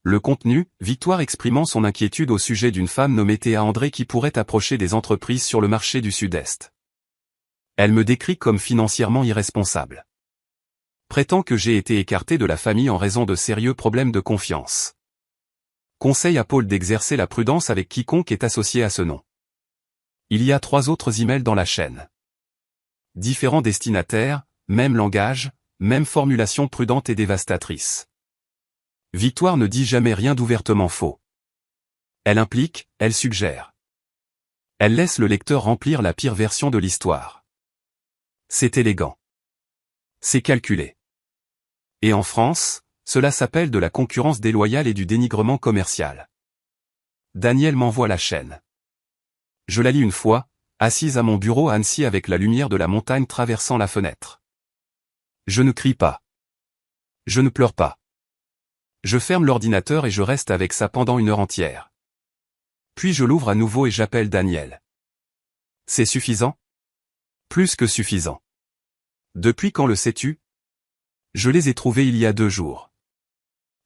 Le contenu, Victoire exprimant son inquiétude au sujet d'une femme nommée Théa André qui pourrait approcher des entreprises sur le marché du Sud-Est. Elle me décrit comme financièrement irresponsable. Prétend que j'ai été écarté de la famille en raison de sérieux problèmes de confiance. Conseille à Paul d'exercer la prudence avec quiconque est associé à ce nom. Il y a 3 autres emails dans la chaîne. Différents destinataires, même langage, même formulation prudente et dévastatrice. Victoire ne dit jamais rien d'ouvertement faux. Elle implique, elle suggère. Elle laisse le lecteur remplir la pire version de l'histoire. C'est élégant. C'est calculé. Et en France, cela s'appelle de la concurrence déloyale et du dénigrement commercial. Daniel m'envoie la chaîne. Je la lis une fois, assise à mon bureau à Annecy avec la lumière de la montagne traversant la fenêtre. Je ne crie pas. Je ne pleure pas. Je ferme l'ordinateur et je reste avec ça pendant 1 heure entière. Puis je l'ouvre à nouveau et j'appelle Daniel. C'est suffisant? Plus que suffisant. Depuis quand le sais-tu? Je les ai trouvés il y a 2 jours.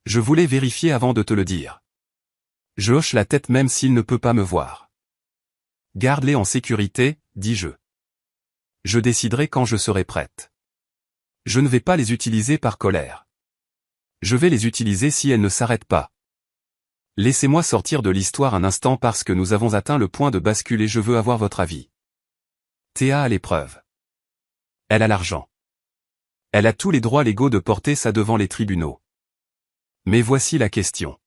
Je voulais vérifier avant de te le dire. Je hoche la tête même s'il ne peut pas me voir. Garde-les en sécurité, dis-je. Je déciderai quand je serai prête. Je ne vais pas les utiliser par colère. Je vais les utiliser si elles ne s'arrêtent pas. Laissez-moi sortir de l'histoire un instant parce que nous avons atteint le point de bascule et je veux avoir votre avis. Théa a l'épreuve. Elle a l'argent. Elle a tous les droits légaux de porter ça devant les tribunaux. Mais voici la question.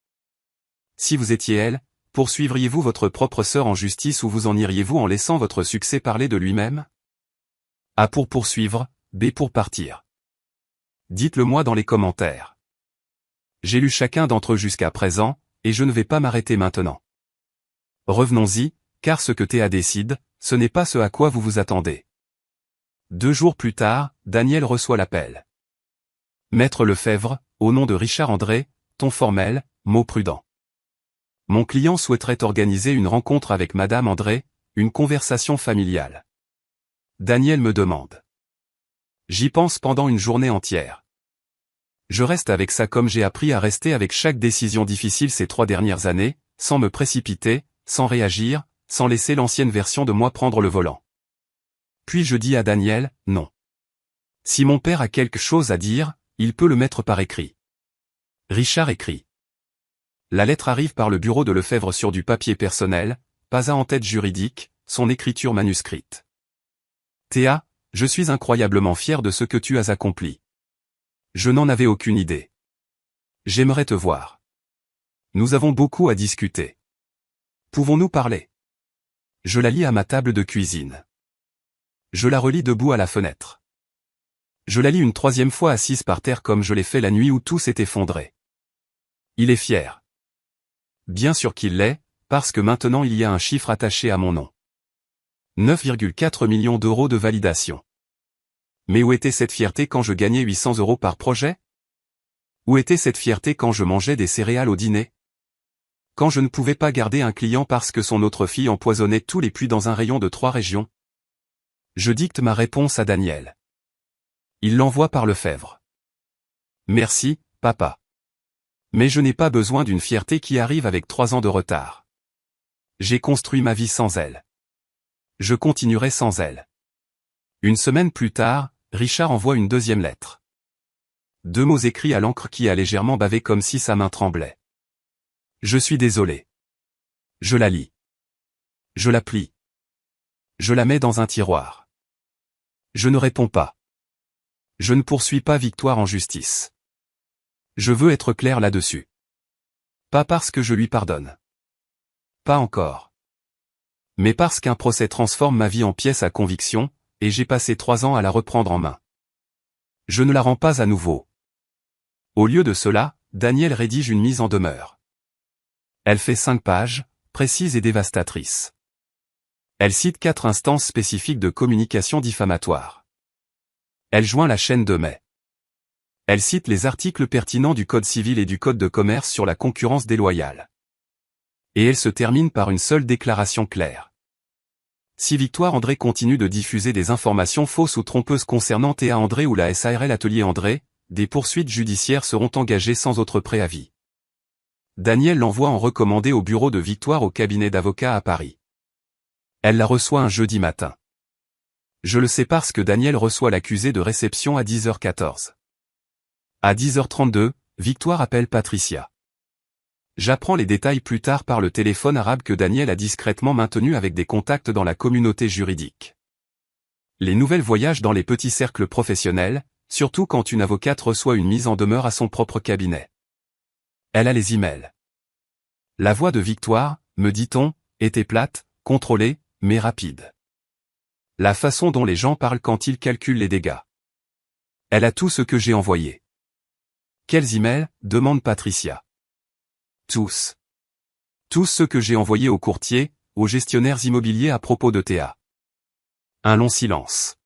Si vous étiez elle, poursuivriez-vous votre propre sœur en justice ou vous en iriez-vous en laissant votre succès parler de lui-même? A pour poursuivre, B pour partir. Dites-le moi dans les commentaires. J'ai lu chacun d'entre eux jusqu'à présent, et je ne vais pas m'arrêter maintenant. Revenons-y, car ce que Théa décide, ce n'est pas ce à quoi vous vous attendez. 2 jours plus tard, Daniel reçoit l'appel. Maître Lefebvre, au nom de Richard André, ton formel, mot prudent. Mon client souhaiterait organiser une rencontre avec Madame André, une conversation familiale. Daniel me demande. J'y pense pendant une journée entière. Je reste avec ça comme j'ai appris à rester avec chaque décision difficile ces 3 dernières années, sans me précipiter, sans réagir, sans laisser l'ancienne version de moi prendre le volant. Puis je dis à Daniel, non. Si mon père a quelque chose à dire, il peut le mettre par écrit. Richard écrit. La lettre arrive par le bureau de Lefebvre sur du papier personnel, pas un en-tête juridique, son écriture manuscrite. Théa, je suis incroyablement fier de ce que tu as accompli. Je n'en avais aucune idée. J'aimerais te voir. Nous avons beaucoup à discuter. Pouvons-nous parler? Je la lis à ma table de cuisine. Je la relis debout à la fenêtre. Je la lis une 3e fois assise par terre comme je l'ai fait la nuit où tout s'est effondré. Il est fier. Bien sûr qu'il l'est, parce que maintenant il y a un chiffre attaché à mon nom. 9,4 millions d'euros de validation. Mais où était cette fierté quand je gagnais 800 € par projet? Où était cette fierté quand je mangeais des céréales au dîner? Quand je ne pouvais pas garder un client parce que son autre fille empoisonnait tous les puits dans un rayon de 3 régions? Je dicte ma réponse à Daniel. Il l'envoie par Lefebvre. Merci, papa. Mais je n'ai pas besoin d'une fierté qui arrive avec 3 ans de retard. J'ai construit ma vie sans elle. Je continuerai sans elle. 1 semaine plus tard, Richard envoie une 2e lettre. 2 mots écrits à l'encre qui a légèrement bavé comme si sa main tremblait. Je suis désolé. Je la lis. Je la plie. Je la mets dans un tiroir. Je ne réponds pas. Je ne poursuis pas Victoire en justice. Je veux être clair là-dessus. Pas parce que je lui pardonne. Pas encore. Mais parce qu'un procès transforme ma vie en pièce à conviction, et j'ai passé 3 ans à la reprendre en main. Je ne la rends pas à nouveau. Au lieu de cela, Daniel rédige une mise en demeure. Elle fait 5 pages, précise et dévastatrice. Elle cite 4 instances spécifiques de communication diffamatoire. Elle joint la chaîne de mai. Elle cite les articles pertinents du Code civil et du Code de commerce sur la concurrence déloyale. Et elle se termine par une seule déclaration claire. Si Victoire André continue de diffuser des informations fausses ou trompeuses concernant Théa André ou la SARL Atelier André, des poursuites judiciaires seront engagées sans autre préavis. Daniel l'envoie en recommandé au bureau de Victoire au cabinet d'avocats à Paris. Elle la reçoit un jeudi matin. Je le sais parce que Daniel reçoit l'accusé de réception à 10h14. À 10h32, Victoire appelle Patricia. J'apprends les détails plus tard par le téléphone arabe que Daniel a discrètement maintenu avec des contacts dans la communauté juridique. Les nouvelles voyagent dans les petits cercles professionnels, surtout quand une avocate reçoit une mise en demeure à son propre cabinet. Elle a les emails. La voix de Victoire, me dit-on, était plate, contrôlée, mais rapide. La façon dont les gens parlent quand ils calculent les dégâts. Elle a tout ce que j'ai envoyé. Quels emails, demande Patricia. Tous. Tous ceux que j'ai envoyés aux courtiers, aux gestionnaires immobiliers à propos de Théa. Un long silence.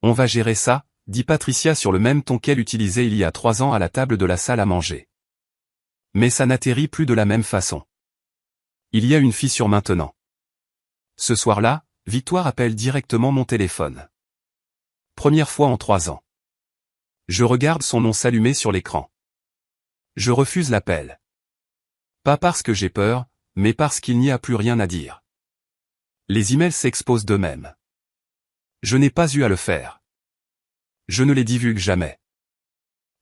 On va gérer ça, dit Patricia sur le même ton qu'elle utilisait il y a 3 ans à la table de la salle à manger. Mais ça n'atterrit plus de la même façon. Il y a une fissure maintenant. Ce soir-là, Victoire appelle directement mon téléphone. Première fois en 3 ans. Je regarde son nom s'allumer sur l'écran. Je refuse l'appel. Pas parce que j'ai peur, mais parce qu'il n'y a plus rien à dire. Les emails s'exposent d'eux-mêmes. Je n'ai pas eu à le faire. Je ne les divulgue jamais.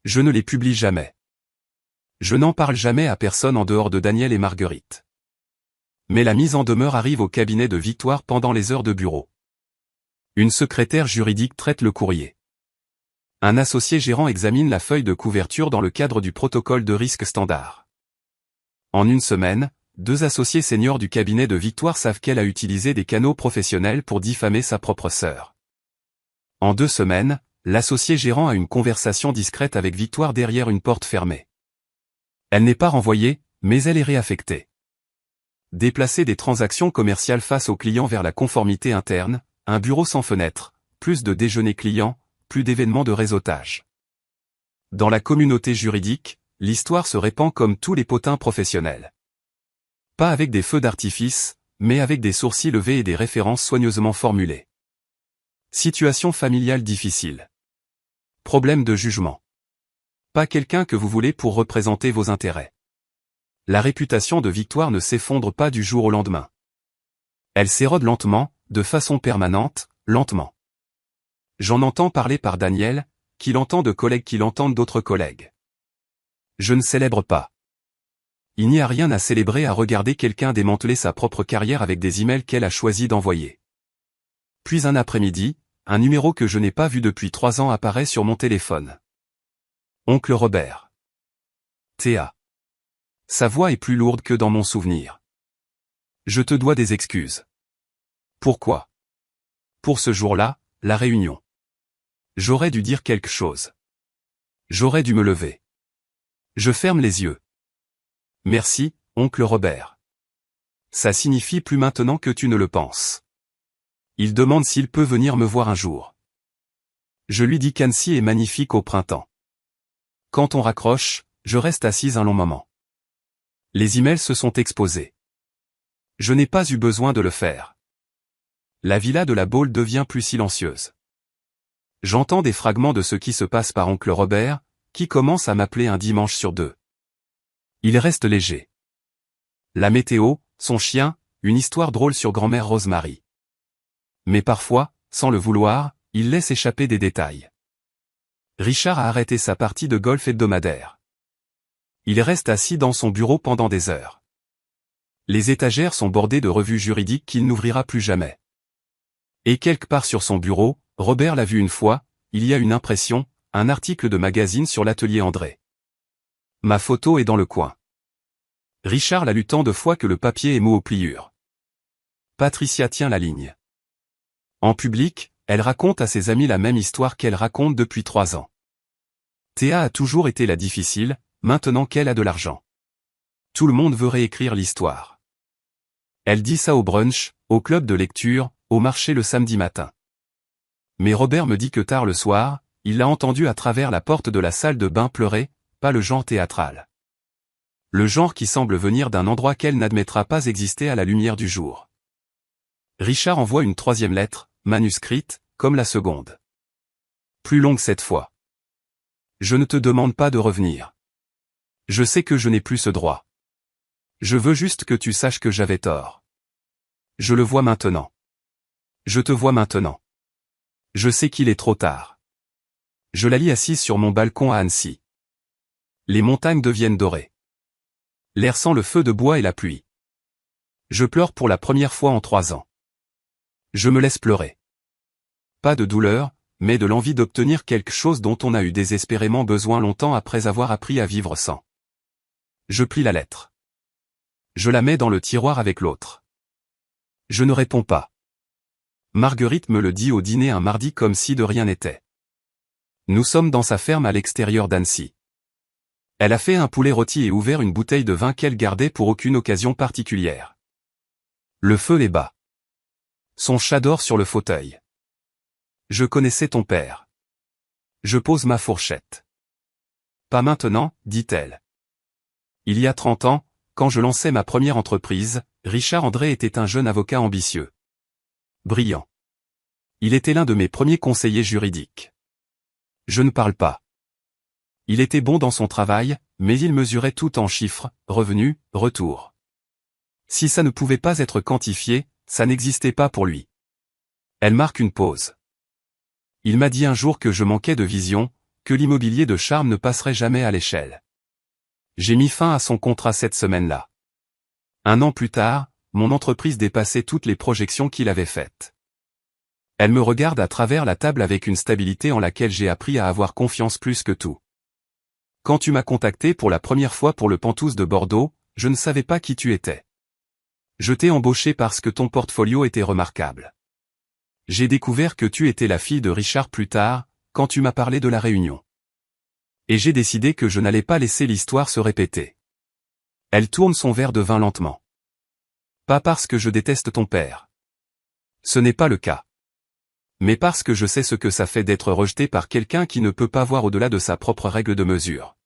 Je ne les publie jamais. Je n'en parle jamais à personne en dehors de Daniel et Marguerite. Mais la mise en demeure arrive au cabinet de Victoire pendant les heures de bureau. Une secrétaire juridique traite le courrier. Un associé gérant examine la feuille de couverture dans le cadre du protocole de risque standard. En une semaine, 2 associés seniors du cabinet de Victoire savent qu'elle a utilisé des canaux professionnels pour diffamer sa propre sœur. En 2 semaines, l'associé gérant a une conversation discrète avec Victoire derrière une porte fermée. Elle n'est pas renvoyée, mais elle est réaffectée. Déplacer des transactions commerciales face aux clients vers la conformité interne, un bureau sans fenêtre, plus de déjeuners clients, plus d'événements de réseautage. Dans la communauté juridique, l'histoire se répand comme tous les potins professionnels. Pas avec des feux d'artifice, mais avec des sourcils levés et des références soigneusement formulées. Situation familiale difficile. Problème de jugement. Pas quelqu'un que vous voulez pour représenter vos intérêts. La réputation de Victoire ne s'effondre pas du jour au lendemain. Elle s'érode lentement, de façon permanente, lentement. J'en entends parler par Daniel, qui l'entend de collègues qui l'entendent d'autres collègues. Je ne célèbre pas. Il n'y a rien à célébrer à regarder quelqu'un démanteler sa propre carrière avec des emails qu'elle a choisi d'envoyer. Puis un après-midi, un numéro que je n'ai pas vu depuis 3 ans apparaît sur mon téléphone. Oncle Robert. Théa. Sa voix est plus lourde que dans mon souvenir. Je te dois des excuses. Pourquoi? Pour ce jour-là, la réunion. J'aurais dû dire quelque chose. J'aurais dû me lever. Je ferme les yeux. Merci, oncle Robert. Ça signifie plus maintenant que tu ne le penses. Il demande s'il peut venir me voir un jour. Je lui dis qu'Annecy est magnifique au printemps. Quand on raccroche, je reste assise un long moment. Les emails se sont exposés. Je n'ai pas eu besoin de le faire. La villa de la Baule devient plus silencieuse. J'entends des fragments de ce qui se passe par oncle Robert, qui commence à m'appeler un dimanche sur 2. Il reste léger. La météo, son chien, une histoire drôle sur grand-mère Rosemary. Mais parfois, sans le vouloir, il laisse échapper des détails. Richard a arrêté sa partie de golf hebdomadaire. Il reste assis dans son bureau pendant des heures. Les étagères sont bordées de revues juridiques qu'il n'ouvrira plus jamais. Et quelque part sur son bureau, Robert l'a vu une fois, il y a une impression, un article de magazine sur l'atelier André. Ma photo est dans le coin. Richard l'a lu tant de fois que le papier est mou aux pliures. Patricia tient la ligne. En public, elle raconte à ses amis la même histoire qu'elle raconte depuis 3 ans. Théa a toujours été la difficile, maintenant qu'elle a de l'argent. Tout le monde veut réécrire l'histoire. Elle dit ça au brunch, au club de lecture, au marché le samedi matin. Mais Robert me dit que tard le soir, il l'a entendu à travers la porte de la salle de bain pleurer, pas le genre théâtral. Le genre qui semble venir d'un endroit qu'elle n'admettra pas exister à la lumière du jour. Richard envoie une troisième lettre, manuscrite, comme la seconde. Plus longue cette fois. Je ne te demande pas de revenir. Je sais que je n'ai plus ce droit. Je veux juste que tu saches que j'avais tort. Je le vois maintenant. Je te vois maintenant. Je sais qu'il est trop tard. Je la lis assise sur mon balcon à Annecy. Les montagnes deviennent dorées. L'air sent le feu de bois et la pluie. Je pleure pour la première fois en 3 ans. Je me laisse pleurer. Pas de douleur, mais de l'envie d'obtenir quelque chose dont on a eu désespérément besoin longtemps après avoir appris à vivre sans. Je plie la lettre. Je la mets dans le tiroir avec l'autre. Je ne réponds pas. Marguerite me le dit au dîner un mardi comme si de rien n'était. Nous sommes dans sa ferme à l'extérieur d'Annecy. Elle a fait un poulet rôti et ouvert une bouteille de vin qu'elle gardait pour aucune occasion particulière. Le feu est bas. Son chat dort sur le fauteuil. Je connaissais ton père. Je pose ma fourchette. Pas maintenant, dit-elle. Il y a 30 ans, quand je lançais ma première entreprise, Richard André était un jeune avocat ambitieux. Brillant. Il était l'un de mes premiers conseillers juridiques. Je ne parle pas. Il était bon dans son travail, mais il mesurait tout en chiffres, revenus, retours. Si ça ne pouvait pas être quantifié, ça n'existait pas pour lui. Elle marque une pause. Il m'a dit un jour que je manquais de vision, que l'immobilier de charme ne passerait jamais à l'échelle. J'ai mis fin à son contrat cette semaine-là. 1 an plus tard, mon entreprise dépassait toutes les projections qu'il avait faites. Elle me regarde à travers la table avec une stabilité en laquelle j'ai appris à avoir confiance plus que tout. Quand tu m'as contacté pour la première fois pour le Penthouse de Bordeaux, je ne savais pas qui tu étais. Je t'ai embauché parce que ton portfolio était remarquable. J'ai découvert que tu étais la fille de Richard plus tard, quand tu m'as parlé de la réunion. Et j'ai décidé que je n'allais pas laisser l'histoire se répéter. Elle tourne son verre de vin lentement. Pas parce que je déteste ton père. Ce n'est pas le cas. Mais parce que je sais ce que ça fait d'être rejeté par quelqu'un qui ne peut pas voir au-delà de sa propre règle de mesure.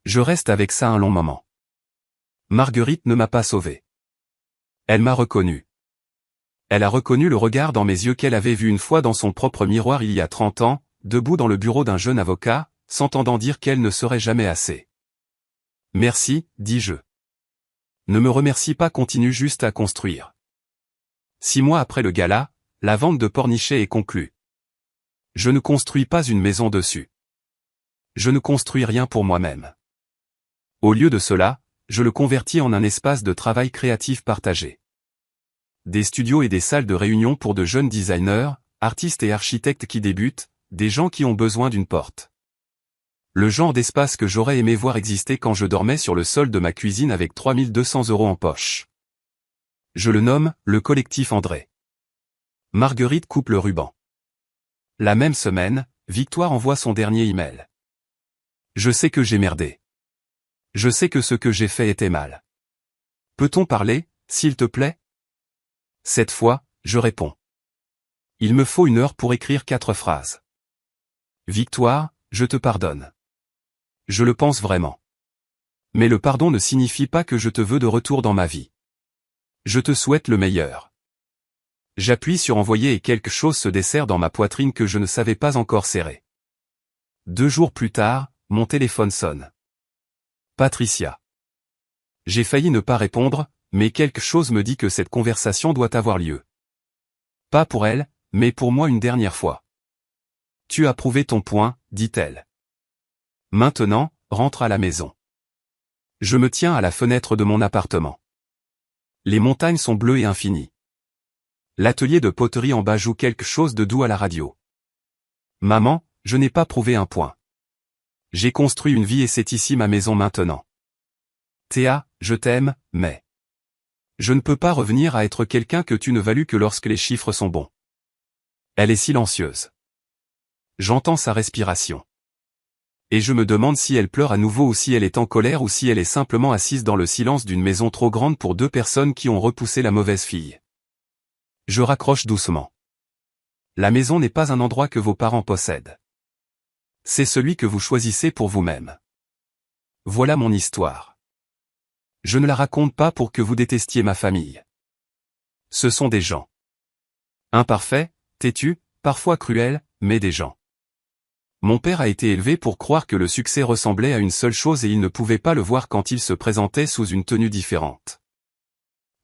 Je reste avec ça un long moment. Marguerite ne m'a pas sauvé. Elle m'a reconnu. Elle a reconnu le regard dans mes yeux qu'elle avait vu une fois dans son propre miroir il y a 30 ans, debout dans le bureau d'un jeune avocat, s'entendant dire qu'elle ne serait jamais assez. Merci, dis-je. Ne me remercie pas, continue juste à construire. 6 mois après le gala, la vente de Pornichet est conclue. Je ne construis pas une maison dessus. Je ne construis rien pour moi-même. Au lieu de cela, je le convertis en un espace de travail créatif partagé. Des studios et des salles de réunion pour de jeunes designers, artistes et architectes qui débutent, des gens qui ont besoin d'une porte. Le genre d'espace que j'aurais aimé voir exister quand je dormais sur le sol de ma cuisine avec 3200 € en poche. Je le nomme, le collectif André. Marguerite coupe le ruban. La même semaine, Victoire envoie son dernier email. Je sais que j'ai merdé. Je sais que ce que j'ai fait était mal. Peut-on parler, s'il te plaît? Cette fois, je réponds. Il me faut 1 heure pour écrire 4 phrases. Victoire, je te pardonne. Je le pense vraiment. Mais le pardon ne signifie pas que je te veux de retour dans ma vie. Je te souhaite le meilleur. J'appuie sur envoyer et quelque chose se desserre dans ma poitrine que je ne savais pas encore serrer. 2 jours plus tard, mon téléphone sonne. Patricia. J'ai failli ne pas répondre, mais quelque chose me dit que cette conversation doit avoir lieu. Pas pour elle, mais pour moi une dernière fois. Tu as prouvé ton point, dit-elle. Maintenant, rentre à la maison. Je me tiens à la fenêtre de mon appartement. Les montagnes sont bleues et infinies. L'atelier de poterie en bas joue quelque chose de doux à la radio. Maman, je n'ai pas prouvé un point. J'ai construit une vie et c'est ici ma maison maintenant. Théa, je t'aime, mais... Je ne peux pas revenir à être quelqu'un que tu ne values que lorsque les chiffres sont bons. Elle est silencieuse. J'entends sa respiration. Et je me demande si elle pleure à nouveau ou si elle est en colère ou si elle est simplement assise dans le silence d'une maison trop grande pour 2 personnes qui ont repoussé la mauvaise fille. Je raccroche doucement. La maison n'est pas un endroit que vos parents possèdent. C'est celui que vous choisissez pour vous-même. Voilà mon histoire. Je ne la raconte pas pour que vous détestiez ma famille. Ce sont des gens. Imparfaits, têtus, parfois cruels, mais des gens. Mon père a été élevé pour croire que le succès ressemblait à une seule chose et il ne pouvait pas le voir quand il se présentait sous une tenue différente.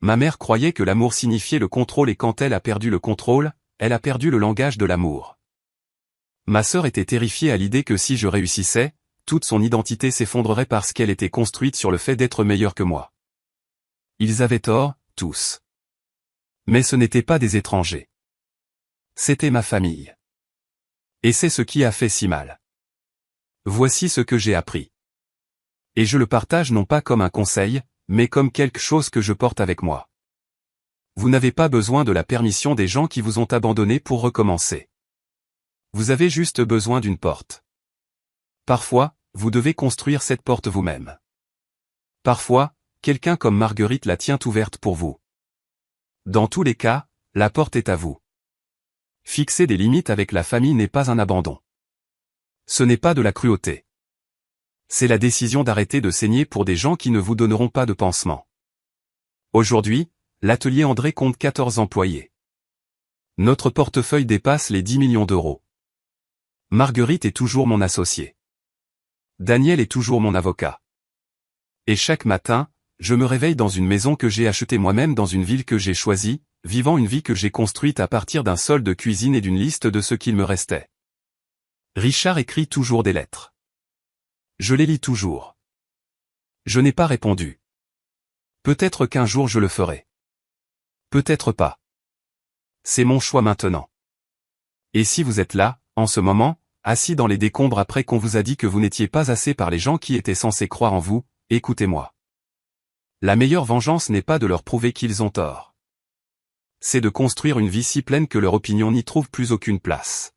Ma mère croyait que l'amour signifiait le contrôle et quand elle a perdu le contrôle, elle a perdu le langage de l'amour. Ma sœur était terrifiée à l'idée que si je réussissais, toute son identité s'effondrerait parce qu'elle était construite sur le fait d'être meilleure que moi. Ils avaient tort, tous. Mais ce n'étaient pas des étrangers. C'était ma famille. Et c'est ce qui a fait si mal. Voici ce que j'ai appris. Et je le partage non pas comme un conseil, mais comme quelque chose que je porte avec moi. Vous n'avez pas besoin de la permission des gens qui vous ont abandonné pour recommencer. Vous avez juste besoin d'une porte. Parfois, vous devez construire cette porte vous-même. Parfois, quelqu'un comme Marguerite la tient ouverte pour vous. Dans tous les cas, la porte est à vous. Fixer des limites avec la famille n'est pas un abandon. Ce n'est pas de la cruauté. C'est la décision d'arrêter de saigner pour des gens qui ne vous donneront pas de pansement. Aujourd'hui, l'atelier André compte 14 employés. Notre portefeuille dépasse les 10 millions d'euros. Marguerite est toujours mon associé. Daniel est toujours mon avocat. Et chaque matin, je me réveille dans une maison que j'ai achetée moi-même dans une ville que j'ai choisie, vivant une vie que j'ai construite à partir d'un sol de cuisine et d'une liste de ce qu'il me restait. Richard écrit toujours des lettres. Je les lis toujours. Je n'ai pas répondu. Peut-être qu'un jour je le ferai. Peut-être pas. C'est mon choix maintenant. Et si vous êtes là, en ce moment, assis dans les décombres après qu'on vous a dit que vous n'étiez pas assez par les gens qui étaient censés croire en vous, écoutez-moi. La meilleure vengeance n'est pas de leur prouver qu'ils ont tort. C'est de construire une vie si pleine que leur opinion n'y trouve plus aucune place.